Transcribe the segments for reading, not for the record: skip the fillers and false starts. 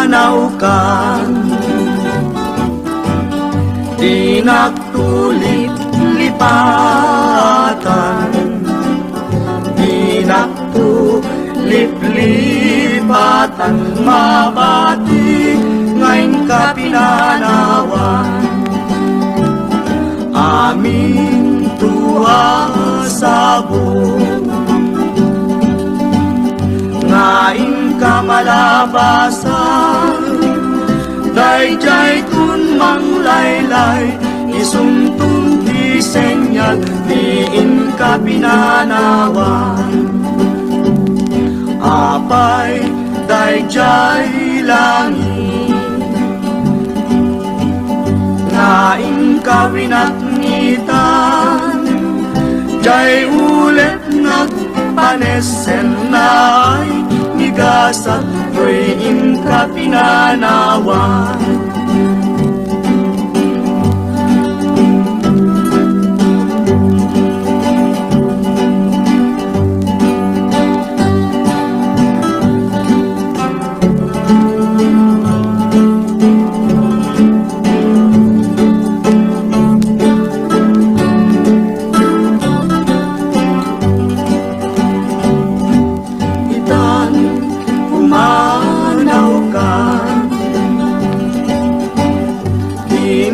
pumanawkan, di nagtulip-lipatan, di nagtulip-lipatan, mabati ngayon ka pinanawan. Aming tuwa sa buong ngayon ka malabasan, dayjay kun manglaylay, isuntong disenyal, diin ka pinanawan. Apay dayjay langit, ngayon ka winatngitan, jay ulit nagpanesen na ay migasat, tuwing ka pinanawan.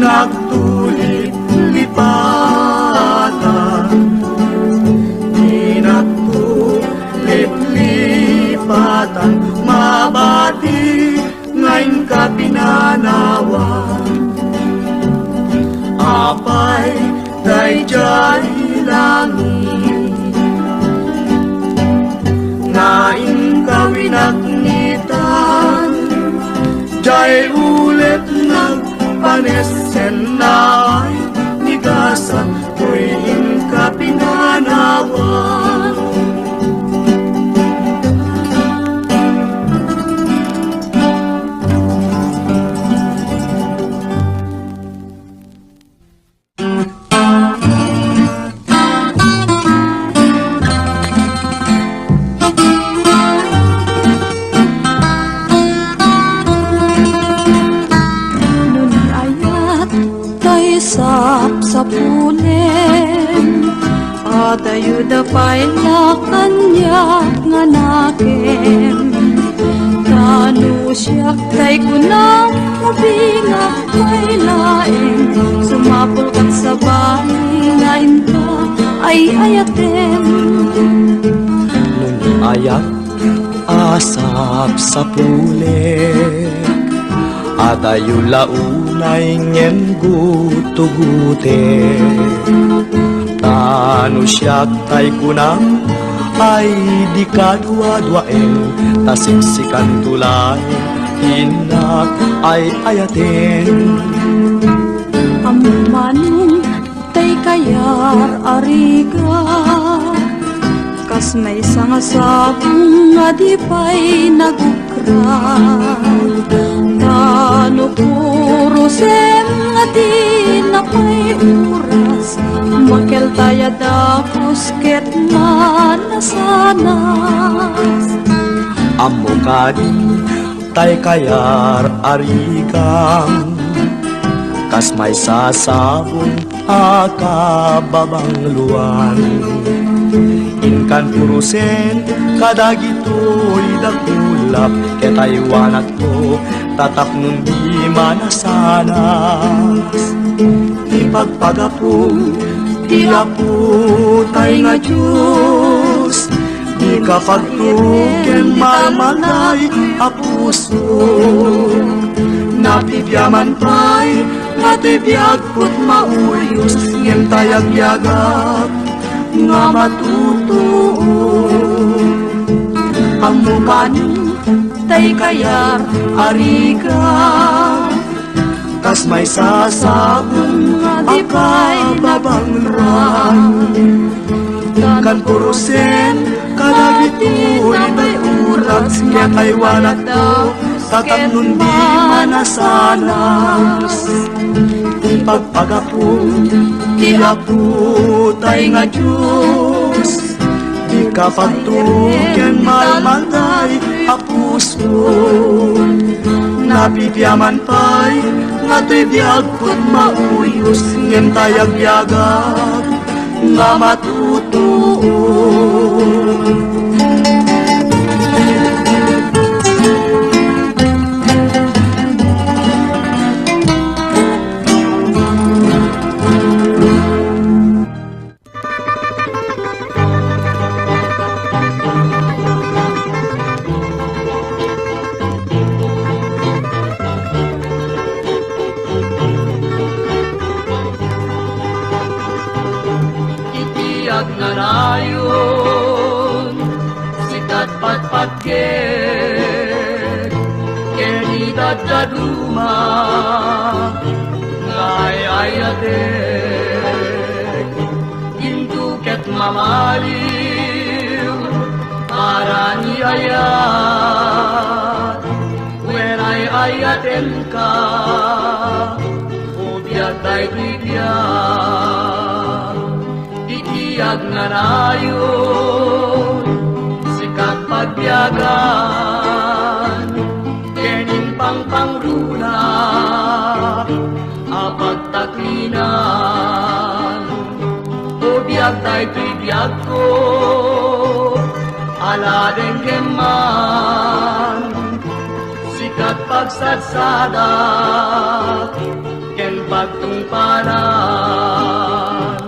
Nagtulip-lipatan, di nagtulip-lipatan, mabati ngayon ka pinanawan. Apay dayjay langit, ngayon ka winaknitan, jay ulit nagpanesen na ay nigasan, tuwing ka pinanawan. Sapunen atayuda paila kanya nga nakem, tanu siyak tay kunang mabinga kay laeng, sumapol kat sa bahay nga inta ay ayatem. Nung ayak asap sa pulen, atayo launay ngem gutugute, tanu siyak tay kunang ay di kadwa-dwaen, tasiksikan tulay hinak ay ayaten. Ammanong tay kayar ariga, kas may sangasabong nga di pa'y nagukran, tano puro sem nga di na pa'y oras, makel taya da pusket manasanas. Amo kadi tay kayar arigang, kas may sasabong akababang luwan. Inkan purusen kadagito'y dakulap, ketaywanat ko tatap nun di manasanas. Ipagpagapong di apo tay nga Diyos, di kapagtuken mamalay apuso, napibyaman pa'y natibiyag put mauyos, ngem tayag-yagap nga matutuo. Ang mukani tay kayar ariga, kas may sasabong akababang ran, kan purusen kadagito'y may uras, kaya kay walat daw tatam nun di manasanas. Ipagpagapong di apo tay nga Diyos, di kapagtuken malmatay apuso, Napipyaman pa'y nga to'y biyag ko't mauyos ngem tayag biyagag nga matutuon. Itiyak na rayon, sikat patpatget, kenitad daduma, ngay ayatek, induket mamaliw, para ni ayat, when ay ayaten ka, ubiyak tay bigyan. Itiyag na rayon, sikat pagbiyagan, kening pangpangruna, apagtakinan. O biyag tay biyag ko, ala den keman, sikat pagsadsada, ken pagtungpanan.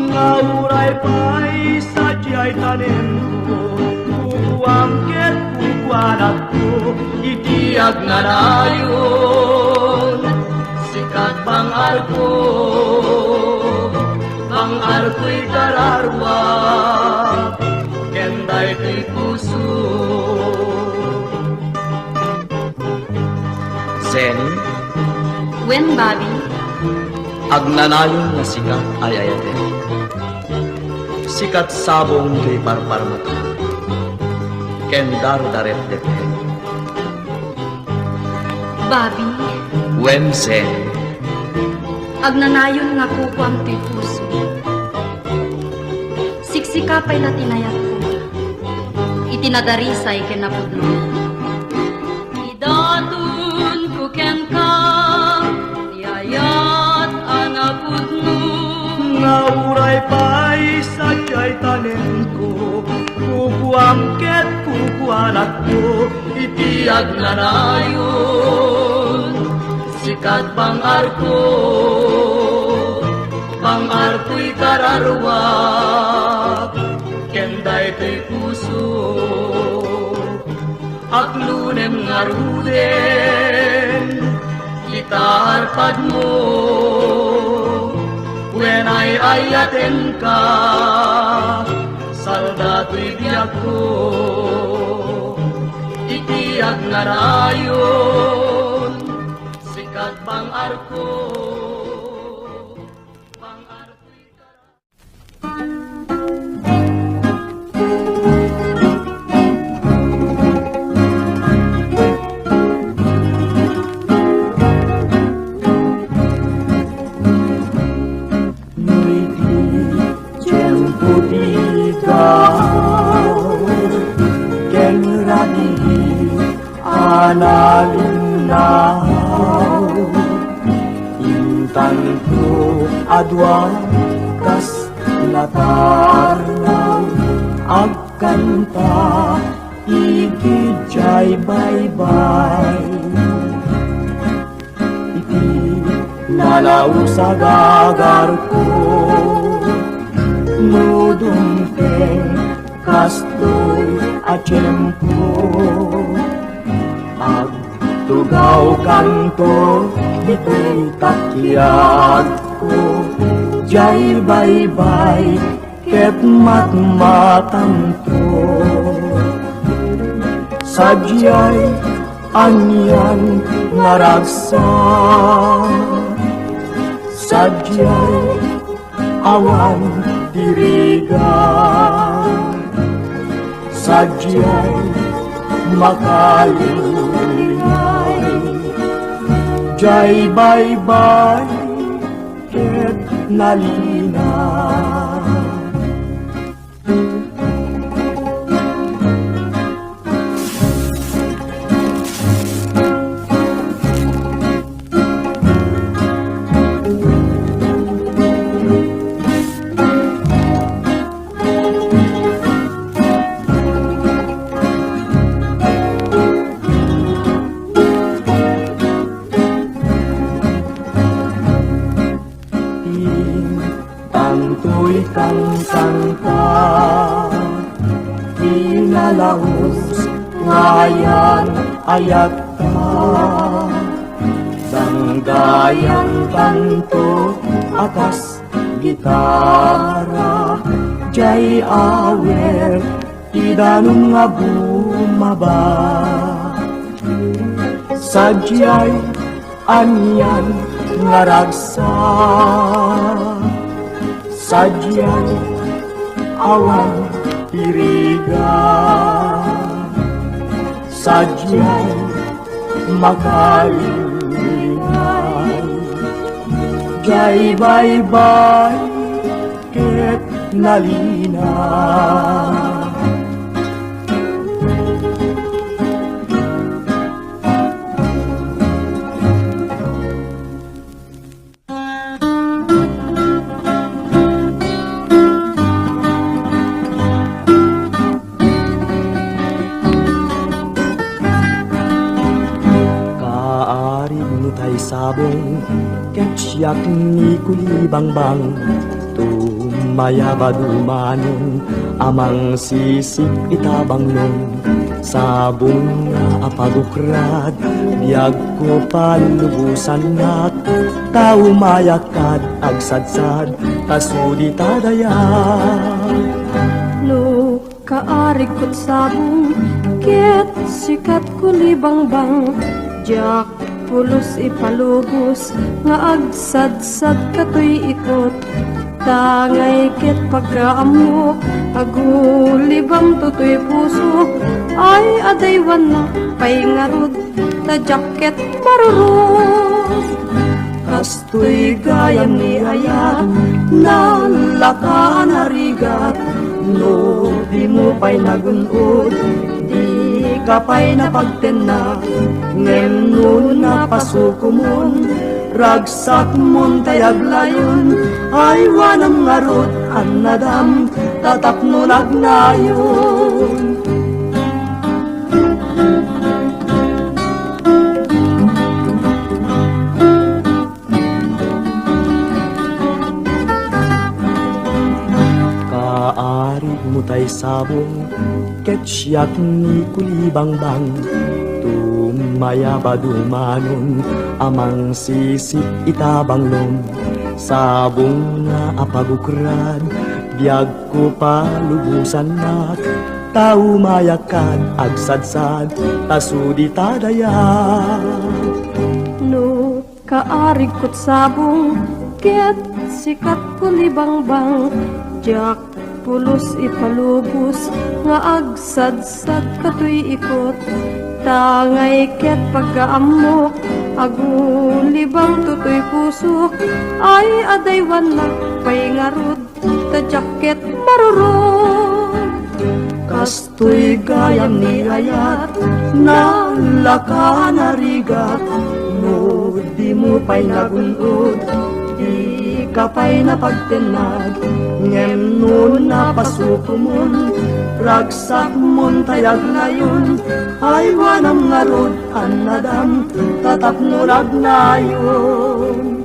Ngauray pa'y sadya'y tanim ko, kukuangket kukuanak ko, Itiyag na rayon, sikat bangar ko'y kararwa, kenday ko'y puso. Zen, When, Bobby? agnanayon na sikat ay ayate. Sikat sabong kay parparmato. Kendar daret dete. Bobby, When Zen, agnanayon nga kukuam ti puso. Siksika pa'y natinayat ko. Itinadarisay kinapudno. Idatun ko ken ka, yayat anapudno. ngauray pa'y sadya'y tanim ko, kukuangket kukuanak ko, Itiyag na rayon, sikat bangar ko'y kararwa, kenday ko'y puso. Aklunem nga ruden, kita harpad mo, when ay ayaten ka, salda to'y biyak ko. Itiyag na rayon, sikat bangar ko, bangar ko'y kararwa. Analinaw Intan ko adwa kas natarnaw Agkanta ikijay bye-bye Iti nalaw sa gagar ko Nudumteng kastoy at tiyempo Tugaw kanto, ito'y takyag ko Jay bye-bye, ket matmatanto Sadyay, anyan naragsa Sadyay, awan dirigan Sadyay, makalingay Jay bye-bye, ket nalina kang kanta, inalaos ngayan ayat ka, danggayan kanto akas gitara, jay awer idanong nga bumaba, sadyay anyan nga ragsa, sadyay awan piriga, sadyay makalingay, jay bye-bye ket nalina. Sabong ketyak ni kulibangbang, tumayaba dumanon amang sisip itabang nun, sabong nga apagukrad biyag ko palubusan nat, tao mayakad agsadsad kasudi tadayat. No, kaarig ko't sabong, ket sikat kulibangbang, jak pulos ipalubos, nga agsadsad katoy ikot, tangay ket pagkaamok, agulibam tutoy puso, ay adaywan na pay ngarod, ta jacket marurot. Kastoy gayam ni ayat, nalaka narigat, no di mo pa'y nagunod, di ka pa'y napagtena, ngem nun na pasuko mon, ragsak mon tayag layon, ay wanam ngarot an nadam, tatapno nagnayon. Kaarig mo tay sabong, ketyak ni kulibangbang, tumayaba dumanon amang sisip itabang lom, sabong nga apagukrad biyag ko palubusan nak, tao mayakad agsadsad tasudi tadayat. No, kaarig ko't sabong, ket sikat kulibangbang, jak pulos ipalubos, nga agsadsad katoy ikot, tangay ket pagkaamok, agulibang tutoy pusok, ay adaywan na pay ngarod, ta jacket marurot. Kastoy gayam ni ayat, nalaka narigat, no di mo pa'y nagunod, di ka pa'y napagtenag, ngem nun napasuko mon, ragsak mon tayag layon, ay wanam ngarod an nadam, tatapno nagnayon.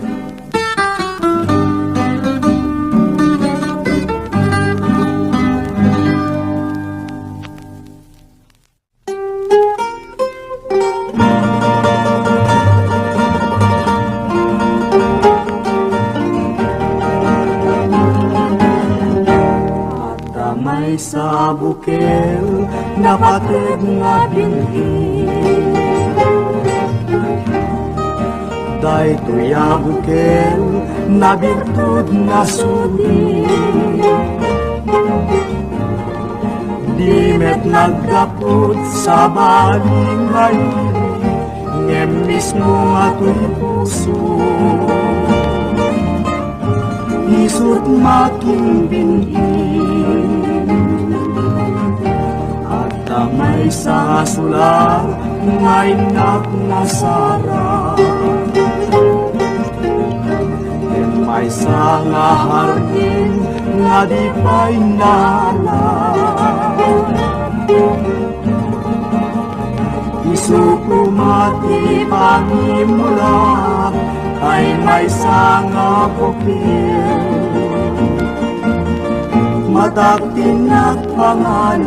May sa bukel napatid nga binhi, day tuya bukel nabigtud nga sudi, di met nagdapot sa baling halili, ngem mismo nga tuy puso, isut making binhi. May sa sula, may nagnasara, may sa nga hardin, nga di pa'y nala. Isuko mati pangimula, ay may sa nga bukil, Kadagtinak pangalan.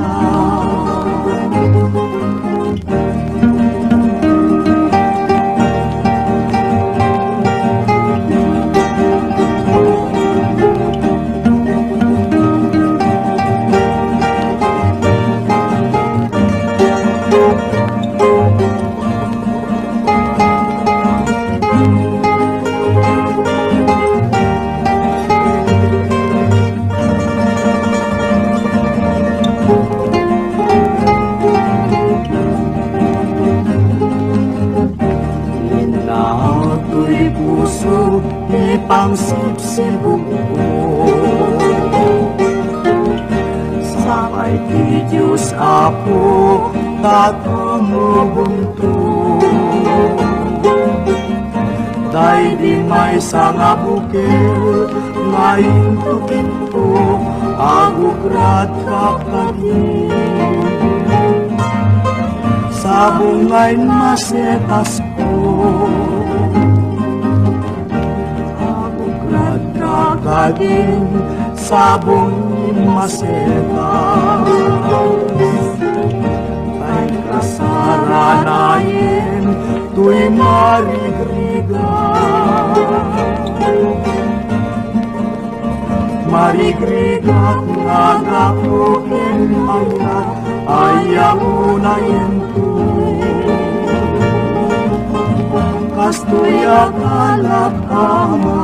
Inato'y puso, ipangsip-sibog ko. Sabay ti Diyos Apo, tatumubunto. Day di may sanga bukil, ngayon tukinto, agugrat kapagin. Sa bungay masetas ko, agugrat kapagin, sa bungay masetas. Ay kasaranayin, tuy marigriga. Marigrigat nga gakuin mangat, ayaw na yento. Kastoy akalap ama.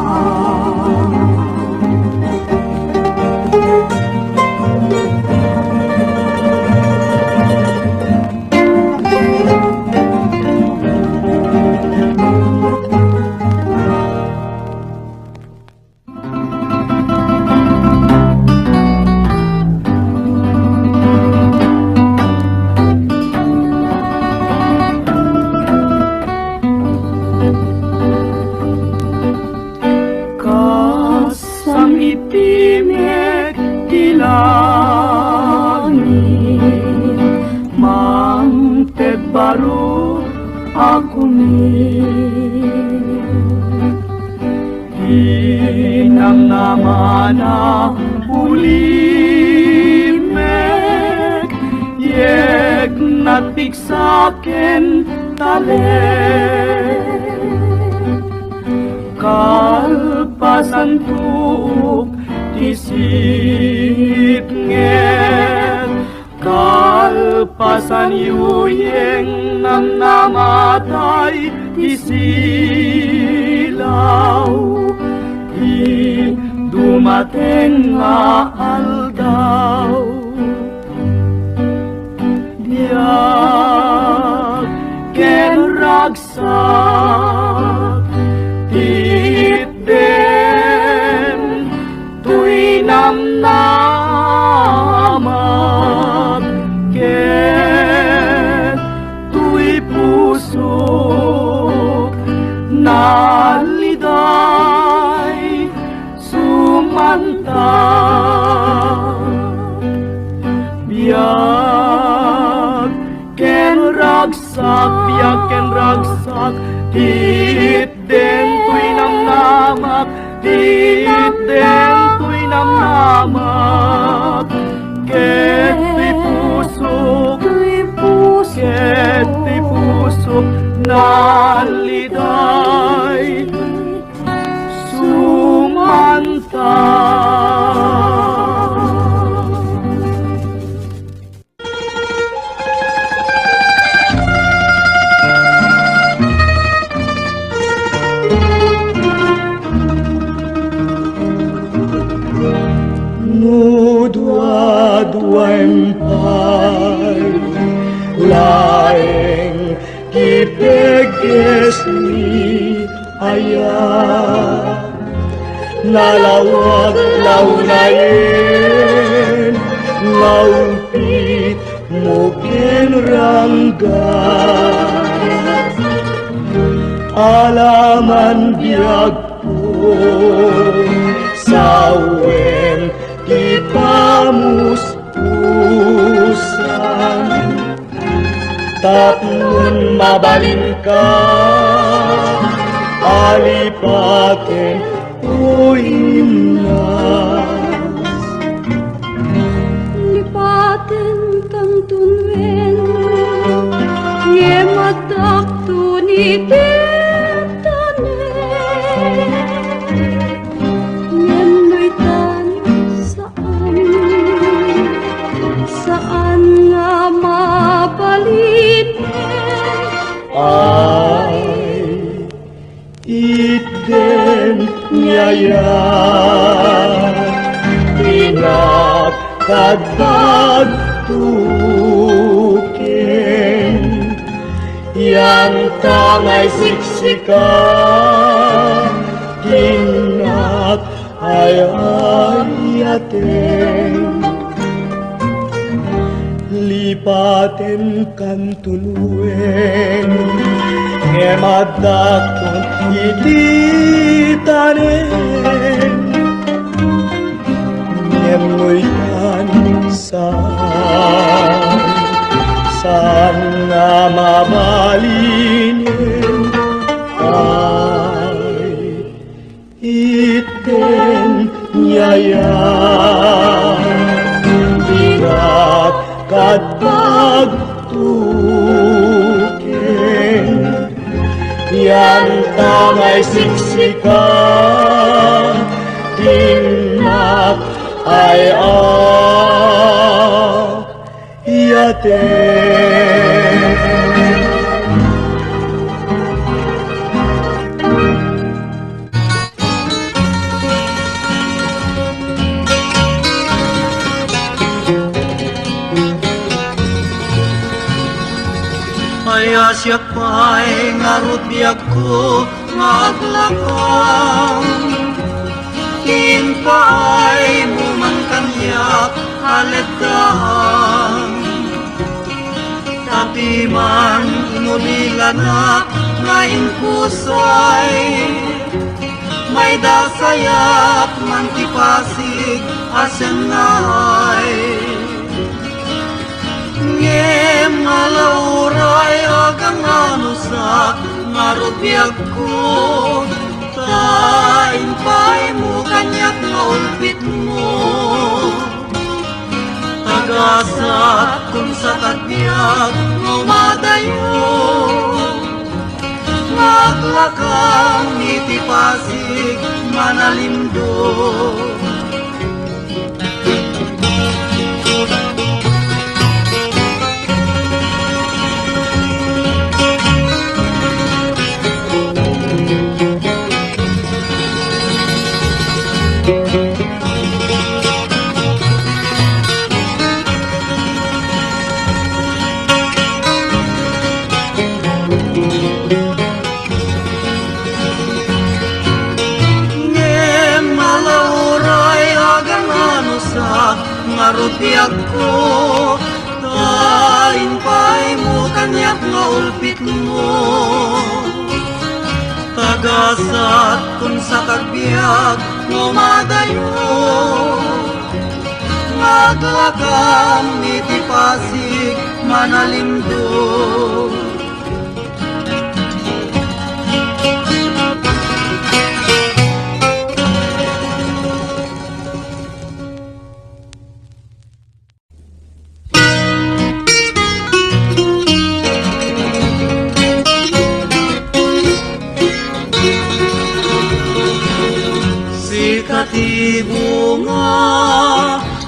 Itimik dilangit, mangted baru aku hinang namana ulimek, yek natik saken talek. Kalpasan tuuk isip nget, kalpasan yuyeng ng namatay isilaw. Di dumating nga aldaw, diag ken ragsak titden tuy namnamat ket tuy puso naliday sumanta. Biag ken ragsak titden tuy namnamat, titden tuy namnamat ket tuy pusok, ket tuy pusok naliday sumanta. Dua-duampay laeng kipeges ni ayah nalawag launayen laupit mungkin rangga alaman biag po sawen kipamus-pusan tapun mabalin ka alipaken uimnas ititane ngenoy tan saan nga mabalin ay iten nyaya pinakadagtukin yang tangay siksika tinak ay ayaten lipaten kan tuluen ngemadakon ititanen ngemuitan saan nga mabalinin ay iten nyaya bigat kadagtukin yan tangay siksika tinak ay ayaten Ayas yak pa'y ngarut biyak ko maglakang kin pa'y muman kanyak haletang tapi man inulilanak ngayon pusay may dasayap man tipasig asenay ngem malauray agang anusak ngarot biag ko tain pa'y mo kanyak naulpit mo tagasat kung sa tagbiag umadayo maglakang itipasig manalimdo ngarot biag ko tain pa'y mo kanyak naulpit mo tagasat kung sa tagbiag umadayo maglakam itipasig manalimdo bunga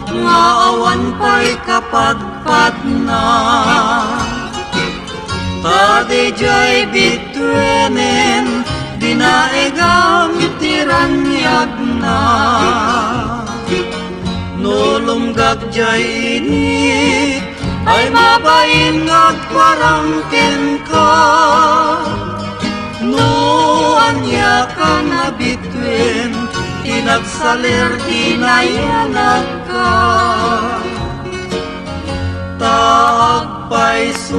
nga awan pa'y kapagpat na tadijay bitwenen dinaegam tiranyag na nulunggag jay ini ay mabain ngagparangken ka nuanya ka na bitwen inagsalir inayanag ka tagpaisok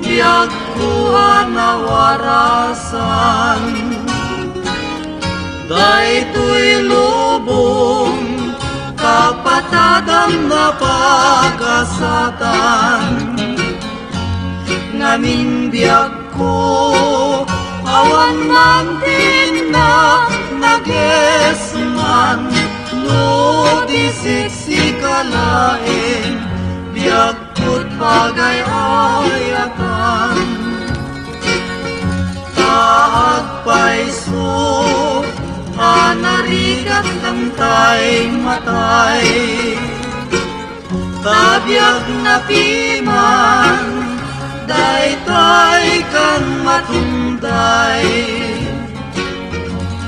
biag kuha na warasan daytoy lubong kapatadang na pagkasatan ngamin biag ko awan man tinak nagesman no disisikalain biag put bagay ayatan tay matay. Tabiyag na piman, daytay kang matunday.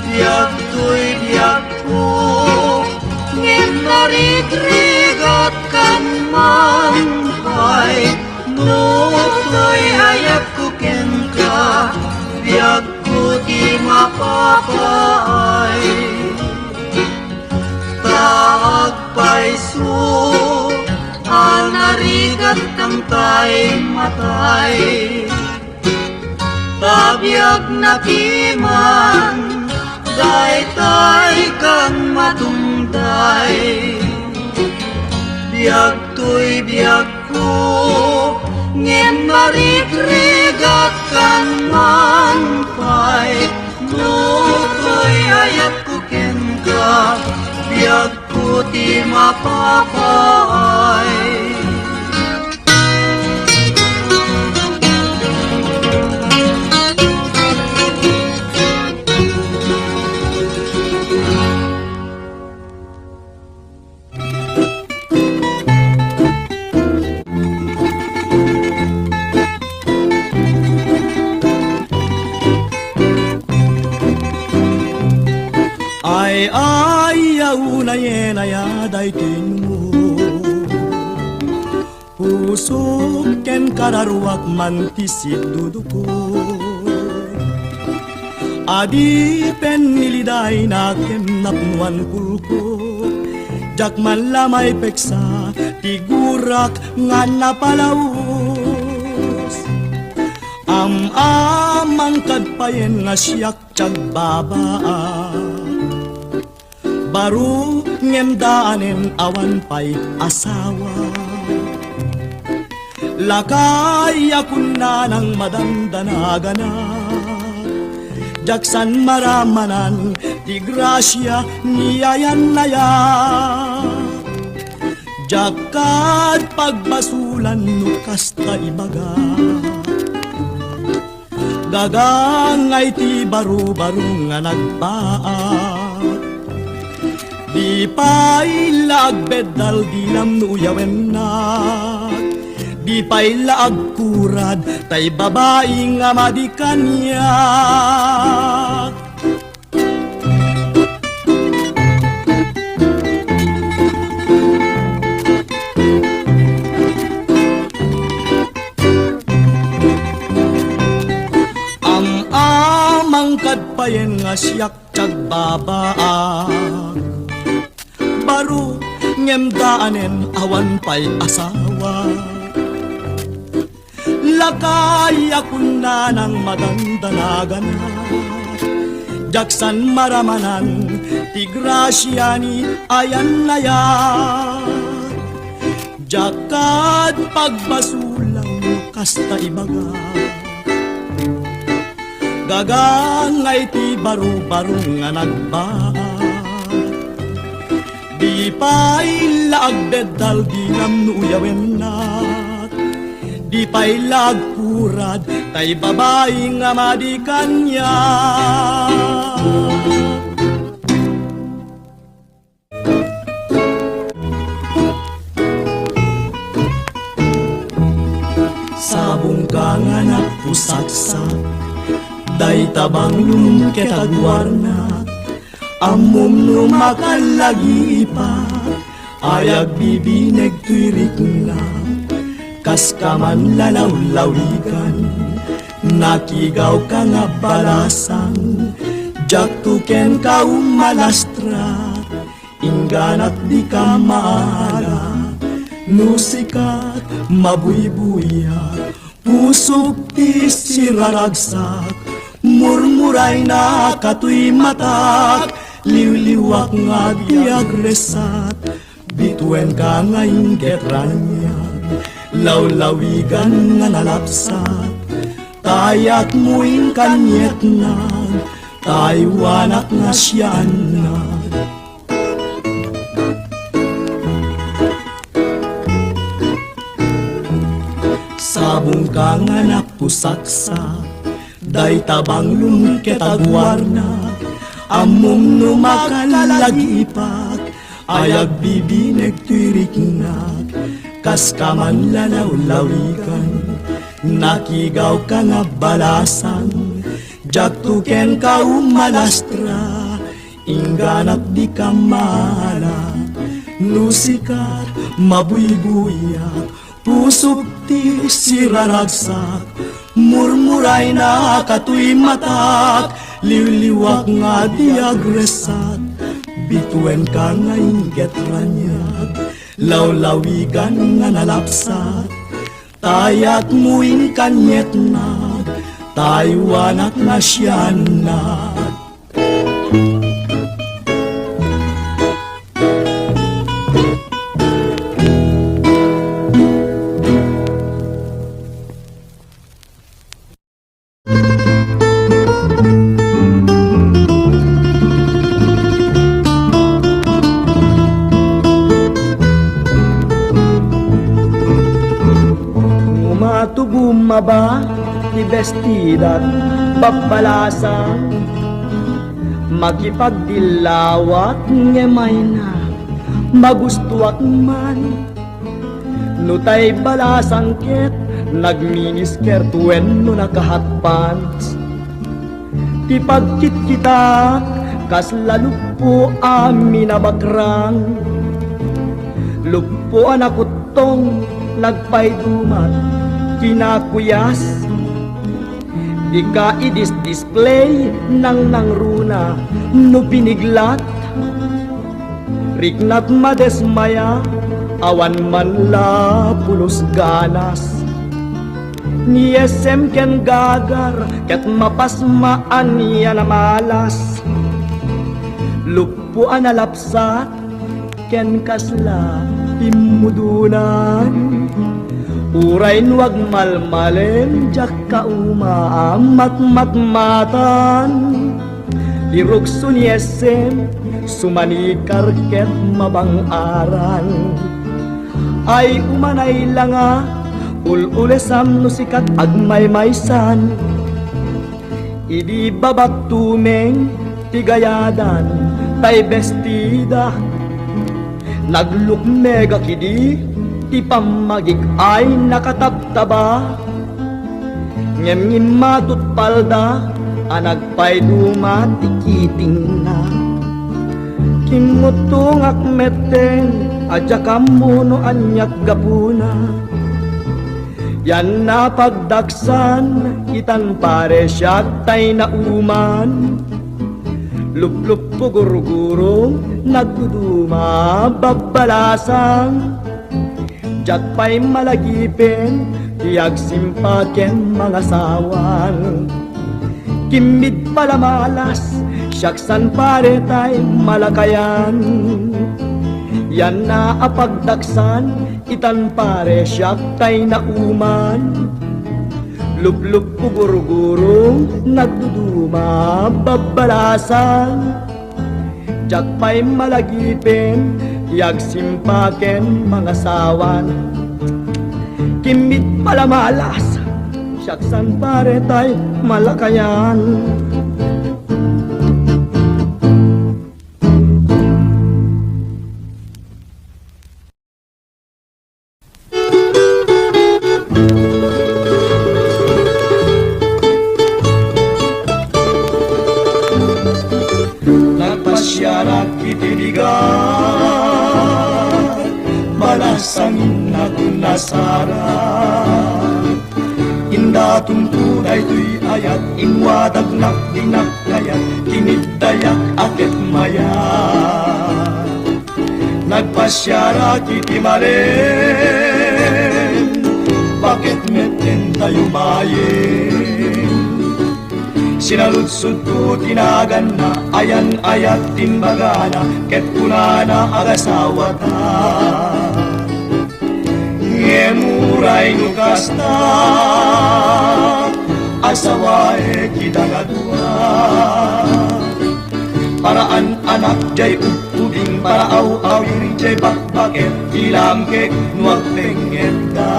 Biyag to'y biyag ko, ngem narigrigat kan mampay. No to'y hayag ko ken ka, biyag ko di mapapaay. Taag paiso, narigat kang tay matay. Tabiyag na piman, daytay kang matunday. Biyag to'y biyag ko, ngem marigrigat kang manpay. No to'y hayag ko ken ka, biyag ko di mapapaay. Ay ayaw na yen ayaday mo, pusok ken kararuak mantisid duduko. Adi pen niliday na kem napnuan kulko, jak man lamay peksa tigurak nga napalaos. Amang kadpayen nga siyak tiyag babaa, baru ngem daanen awan pa'y asawa. Lakay akun na ng madandanaga, jaksan maramanan ti grasya niyayan naya. Jakad pagbasulan no kasta ibaga, gagangay ti baru-baru nga nagbaat. Di pa'y laagbedal dilam nuyawen na, di pa'y laagkurad tay babae nga madikanya. Amang kadpayen nga siyak tiyag babaag, baru ngem daanen awan pa'y asawa. Lakay akun na ng madandanagan, jaksan maramanan ti grasya ni ayan naya. Jakad pagbasulang kasta ibaga, gagangay ti baru-baru nga nagbaat. Di pa'y laagbedal dilam nuyawen na, di pa'y laagkurad tay babae nga madikanya. Sabong ka nga napusaksak, day tabang lumketagwarna, amom lumakalagi pa, ayag bibineg tuirik na, kas ka man lalaw-lawigan, nakigaw ka nga balasang, jak tuken ka umalastra, ingganat di ka maala, nusikat mabuybuya, pusok ti siraragsak, murmuray na katuy matak, liwliwak nga diagresat, bituen ka nga inggetranyan, lawlawigan nga nalapsat, tayak mo'ing kanyet na, taywanak nga siyan na. Sabong ka nga napusaksa, day tabang lumketagwarna, Among numakalagipag, ayag bibinek tuiriknag, kas kaman lalaw-lawikan, nakigaw ka nga balasan, jagtuken ka umalastra, ingganat di ka mala, nusikar, mabuybuyak, pusok ti siraragsak, murmuray na katuy matak, liwliwak nga di agresat, bituen ka nga inget ranyag, lawlawigan nga nalapsat, tayak muing kanyet na, taywanak na siyanat. Bumaba ti bestidat babalasang makipagdilawat ngemay na magustuak man nutay balasang ket nagminisker tuen no nakahatpants ti pagkit kita kas lalupo amin abakrang lupo anakutong nagpaydumat kinakuyas di ka display nang runa no piniglat riknat madesmaya awan man la pulos ganas ni SM ken gagar ket mapasmaan niya na malas lupo analapsat ken kasla imudunan uray nuwag malmalen, jak kaumaam matmatan. Irugso ni SM, sumanikar ket mabang-aran. Ay umanay langa, ululesam no sikat agmaymaysan. Idi babak tumeng, tigayadan, tay bestida. Naglukmega kidi, ti pamagik ay nakataptaba ngem matut palda anagpay dumatikiting na kimutong akmeten adya kamuno anyak gapuna yan na pagdaksan itan pare siya tay na uman lup-lup pugurugurong nagduduma babalasang jatpay malagipin, tiyag simpaken mga sawan. Kimid pala malas, syaksan pare tay malakayan. Yan na apagdaksan, itan pare syak tay na uman. Lup-lup pugurugurong, nagduduma babalasan. Jatpay malagipin, tiyag simpaken mga sawan. Kimit pala malas, syaksan pare tay malakayan. Nagpasyara kitiligan, balasangin na kunasara. Inda tuntunay tuy ayat, inwadag nakdinak kayat, kinidayak akit maya. Nagpasyara kiti malen, bakit meten tayo mayen? Sinaludsud ko tinagan na, ayan-ayat timbagana, ket kunana agasawa ta. Ngemuray nukasta, asawae kita nga dua. Paraan anak jay ubing, paraaw-aw yung jay bakbaket, ilang kek nuwag pengeta.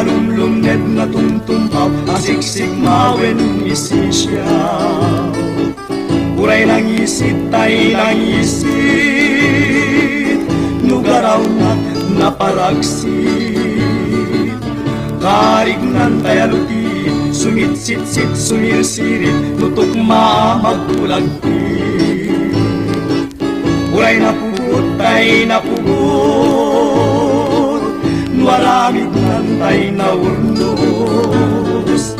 Alumlumned nga tumtumpaw asiksik mawen misisyaw. Uray nang isit tay nang isit, nugaraw na naparagsit. Karignan tay alutit, sumitsitsit sumirsirit, tutok magpulagpit. Uray napugot tay napugot, nuaramid nan tay naurnos.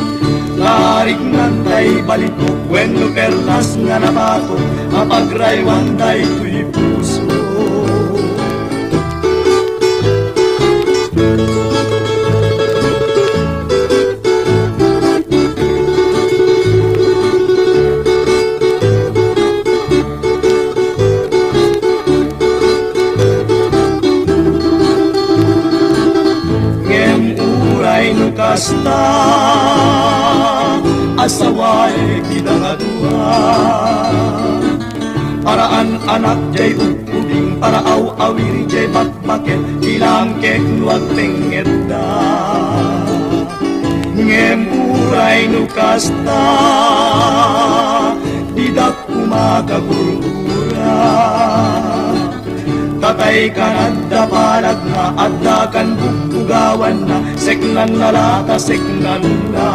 Karignan tay balitok, wenno perlas nga nabato, mapagraywan tay tuy puso. Kasta asaway pinangadua, paraan anak jay ubing paraaw awiri jay bakbaket ilang kek nuag pengedda. Ngemuray no kasta didak kumagagurura, tatay ka nagdapalag na adda kan bugawan na seknan na lata seknan na.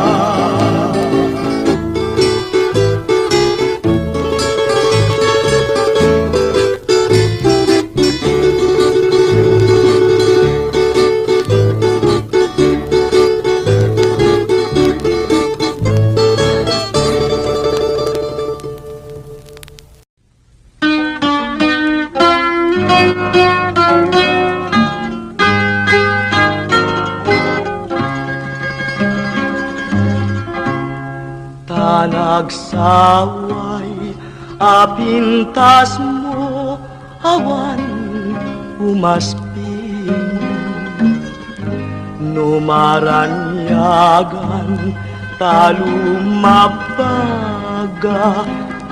Nagsaway apintas mo awan umaspin, numaranyagan talumabaga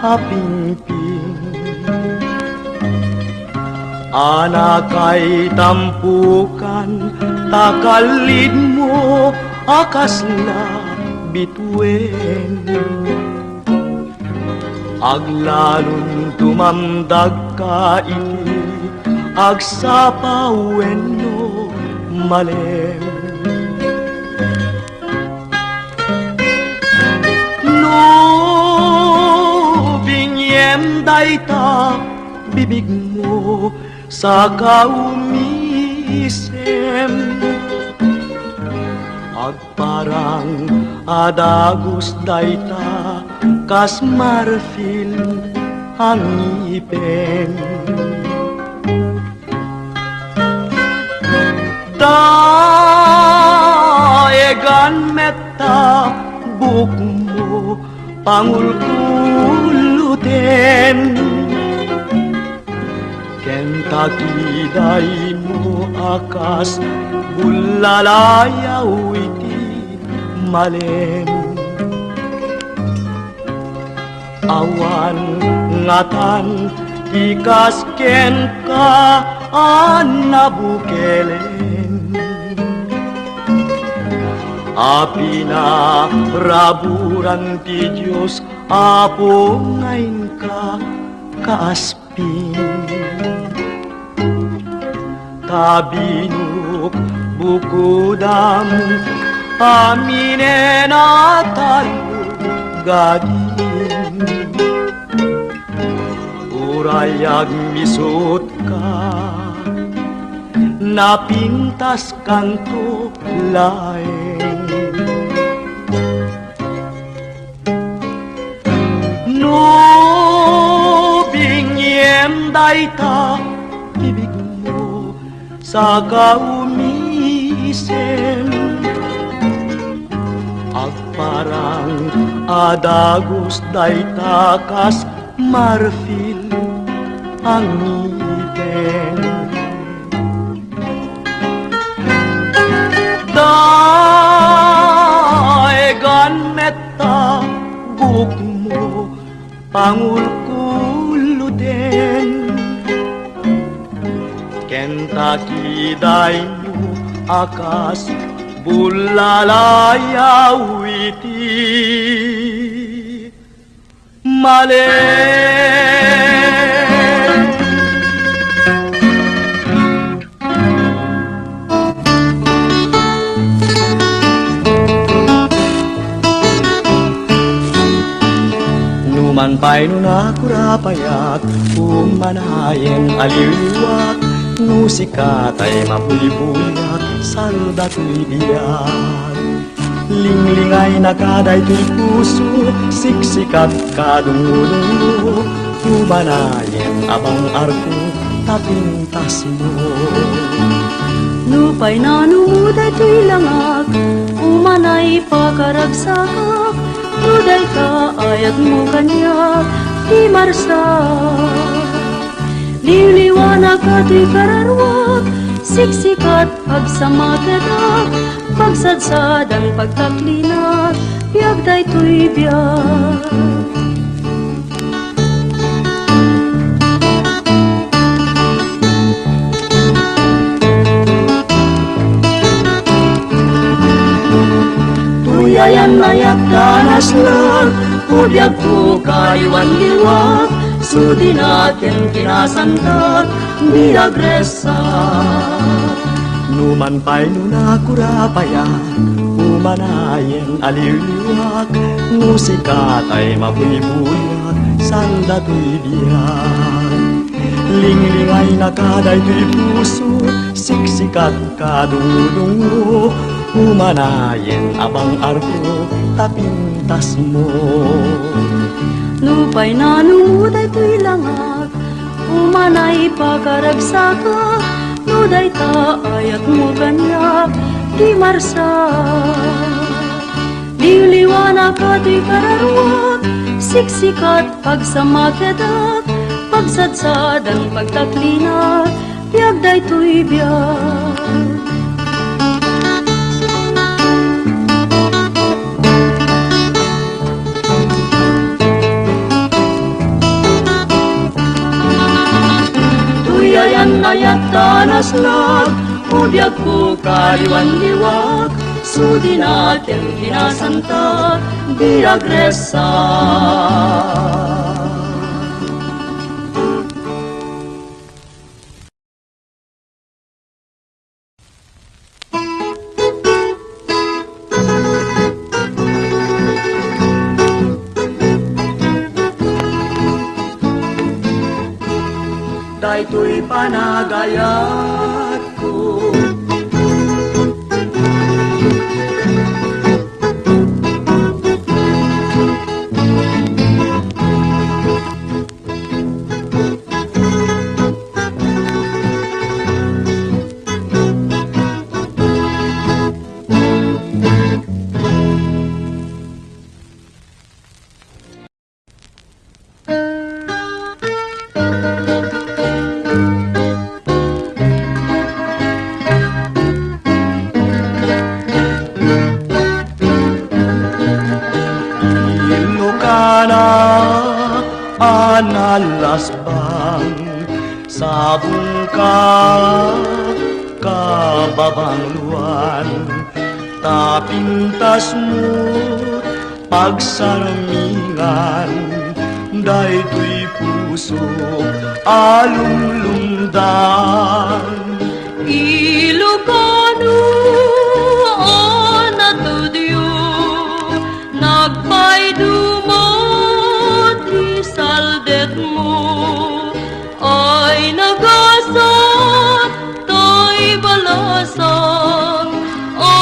apimpin. Anak ay tampukan takalid mo akas na bituin, aglalong tumamdag ka iti agsapawen no malem. No binyem dayta bibig mo sa kaumisem, agparang adagos dayta kas marfil ang ngipin. Daegan metta buk mo pangulkuluten, Kentucky day mo akas bulalayaw iti malem. Awan ngatan ikasken ka anabukelen, api na raburan ti Diyos apo ngayon ka kaaspin. Tabinuk bukudam aminen atalugagin, urayag misut ka napintas kanto laeng. No binyem dayta bibig mo sa kaumisem, agparang adagos dayta kas marfil ang ngipin. Daegan metta buk mo pangulkuluten, Kentucky day mo akas bulalaya witi male numan pa'y nunakurapayak umanayen aliwat musika tay mapulibulyak salda to'y biyak linglingay na kaday to'y puso siksikat kadungo-dungo umanayen abang arko tapintas mo Lupay na numuday to'y langag Umanay pakaragsak Nuday ka ayat mo kanya Di marsak Liwliwanag ka to'y kararwag Siksikat pagsamaketak Pagsadsad ang pagtaklinat Biyag day to'y biyag Tuyayan ayak danas lang Udyag po kayuan liwat Sudi natin kinasantat Biagresa Numan pa'y nunakurapayan Umanayen aliliwak Musika tay mabuybuyak Salda to'y biyak Linglingay na kaday to'y puso Siksikat kadungo Umanayen abang arko Tapintas mo Lupay na numuday to'y langag Umanay pakaragsaga Nuday ta ayat mo ganyak Di marsak Liwliwanag ka to'y kararwag Siksikat pagsamaketak Pagsadsad ang pagtaklinat Biyag day to'y biyag Tuyayan ayat tanas lag Udyag po kayuan liwak Sudi natin kinasanta Biagresa Daytoy panagayat ko analasbang sabong ka kababangluan tapintas mo pagsaramingan daytoy puso alulundan Ilocano anatudio nagpaydumot isaldet mo ay nagasat to'y balasan o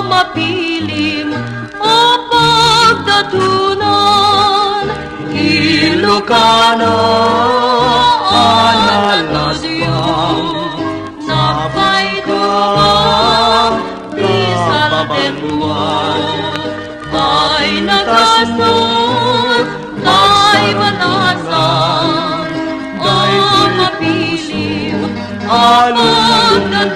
mapilim o pagdatunan Ilocano analasbang ay nakasunod, ay banasan, ay mapilim, alulundan.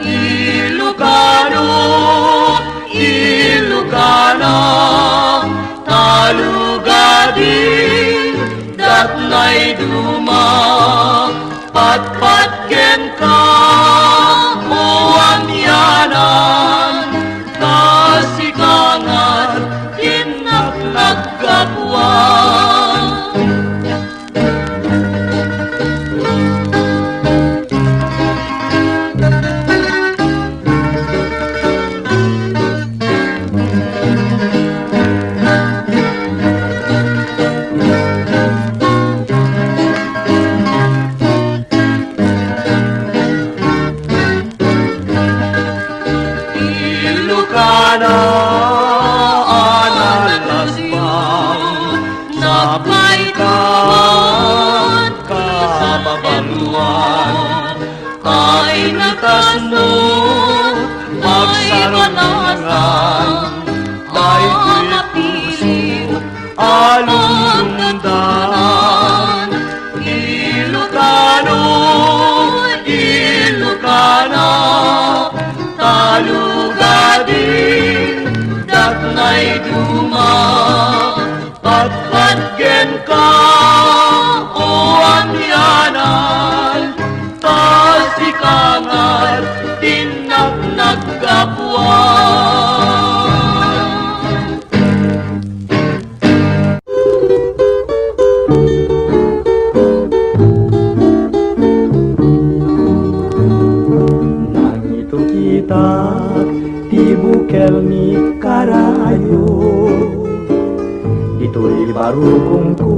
Ilocano, Ilocana, talugadin, datnay duma, patpatken ka, uwan yan. tasno magsarungan ay puso alundan. Ilocano, Ilocana, talugadin datnay duma, patpatgen ka o amyanan, pasikangan tinak nagkapuan. Nangito kita di bukel ni karayo, ito'y barukong ko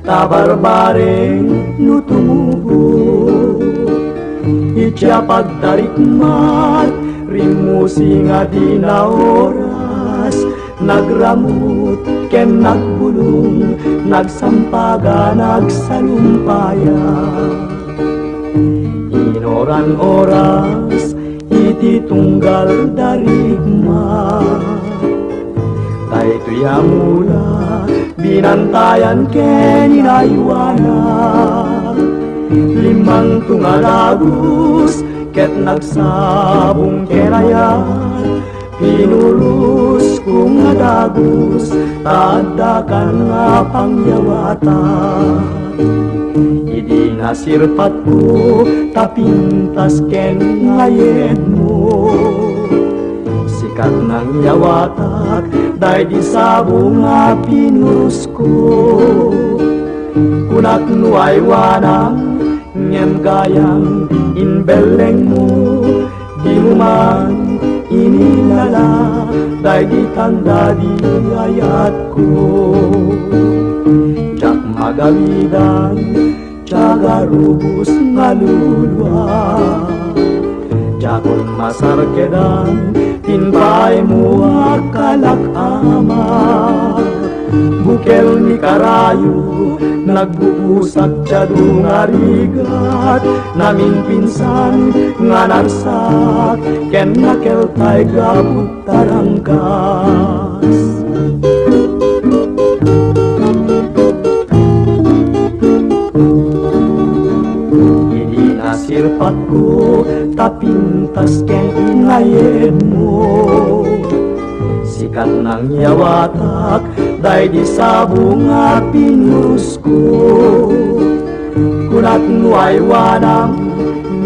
tabarbareng nutumubo. Itya pagdarikmat rimusi nga di na oras, nagramut ken nagbulong, nagsampaga nagsalumpaya. Inoran oras iti tunggal darigma, daytoy amula binantayan ken inaywana. Limang tungalagos ket nagsabong kenayan, pinulus kong adagos tadakan nga pangyawatan. Idi nasirpat ko tapintas ken ngayed mo, sikat ng yawatak day di sabong nga pinulus ko. Kunak nuay wanang ngem gayang inbeleng mo, di mo man inilala day di tanda di ayat ko. Jak magawidan, jaga rubus ngalulwa, jakon masarkedan tinpay mo akalak ama. Bukel ni karayo nagbubusak tiyado nga rigat, namin pinsan nga narsak ken nakeltay gabut tarangkas. Idi nasirpat ko tapintas ken ingayed mo, sikat ng yawatak day di sabong nga pinurus ko. Kunat nuay wanang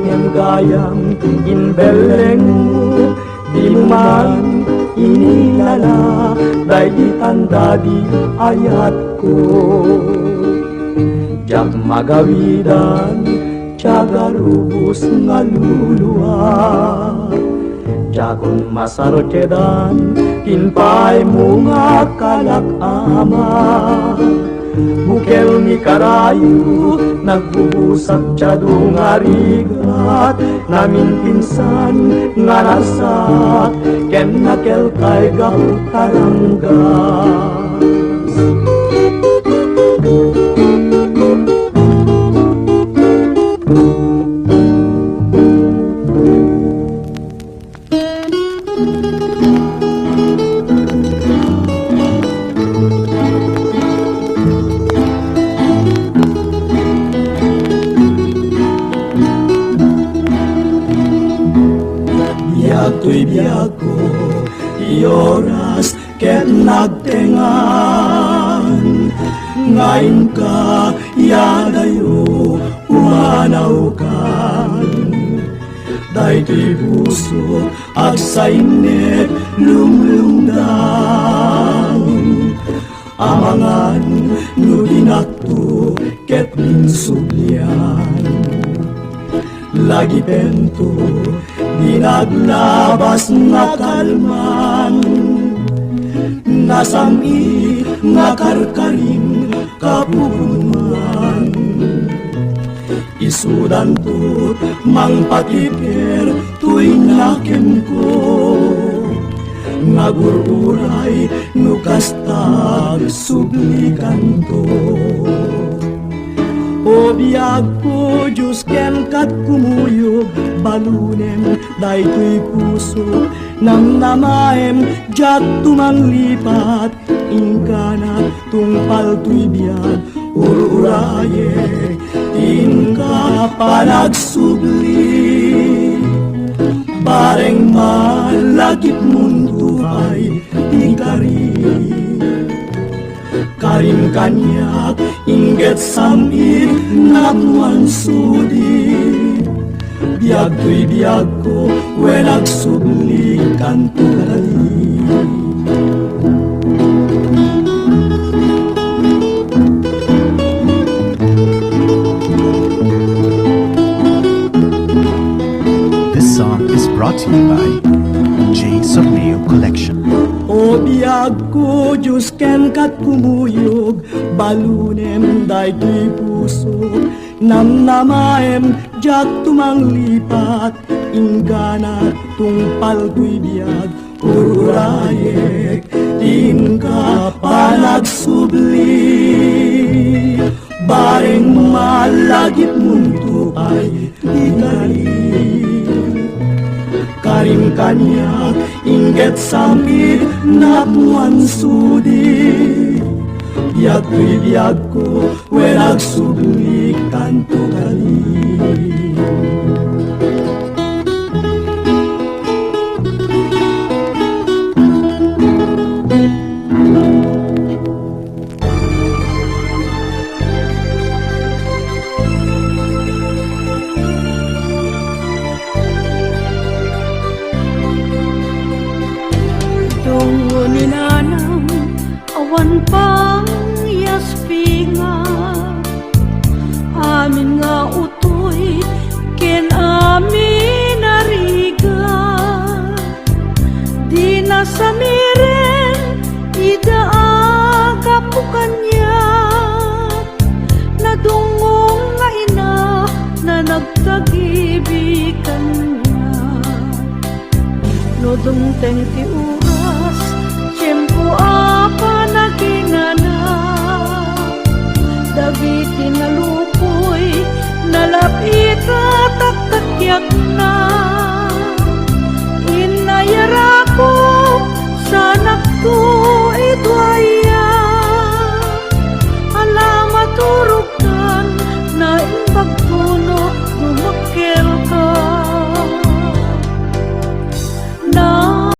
ngem gayang inbeleng mo, di mo man inilala day di tanda di ayat ko. Jak magawidan, jaga rubus ngaluluwa, jakon masarkedan tinpay mo nga kalak ama. Bukel ni karayo nagbubusak tiyado nga rigat, namin pinsan nga narsak ken nakelkay gabut taranggas. Biyagto'y biyag ko, ioras ket nagtengan. Ngayon ka, yadayo, umanaw kan. Dayto'y puso, agsainet, lumlumdang. Amangan, nuginakto, ket ninsublian. Lagi pento, di naglabas na kalman, nasami nga karkarim kapunuan. Isudan to mang patiper tuy nakem ko, ngagururay nukastag sublikan to. O biyag ko, Diyos ken kat kumuyog, balunem, daytoy puso, nang namaem, jat tumanglipat, ingkana, tungpal tuy biyag, ururaye, inka panagsubli. Bareng malagip mundo ay ikari. Karim kanyak inget samit namuan sudi. Biag tuy biag ko welag subli kantugali. This song is brought to you by J. Sorneo Collection. O biyag ko, Diyos ken kat kumuyog, balunem daytoy puso, namnamaem, jat tumanglipat, ingana tungpal tuy biyag, ururayek, tingka panagsubli. Bareng malagip mundo ay igali. Karim kanyak inget samit napuan sudi. Biag tuy biag ko welag subli kanto gali. Tungo ni nanang awan pang yaspinga, amin nga utoy ken amin nariga. Di na samiren idaaga po kanya, nadungong nga ina na nagtagibikan niya. Nodong teng ti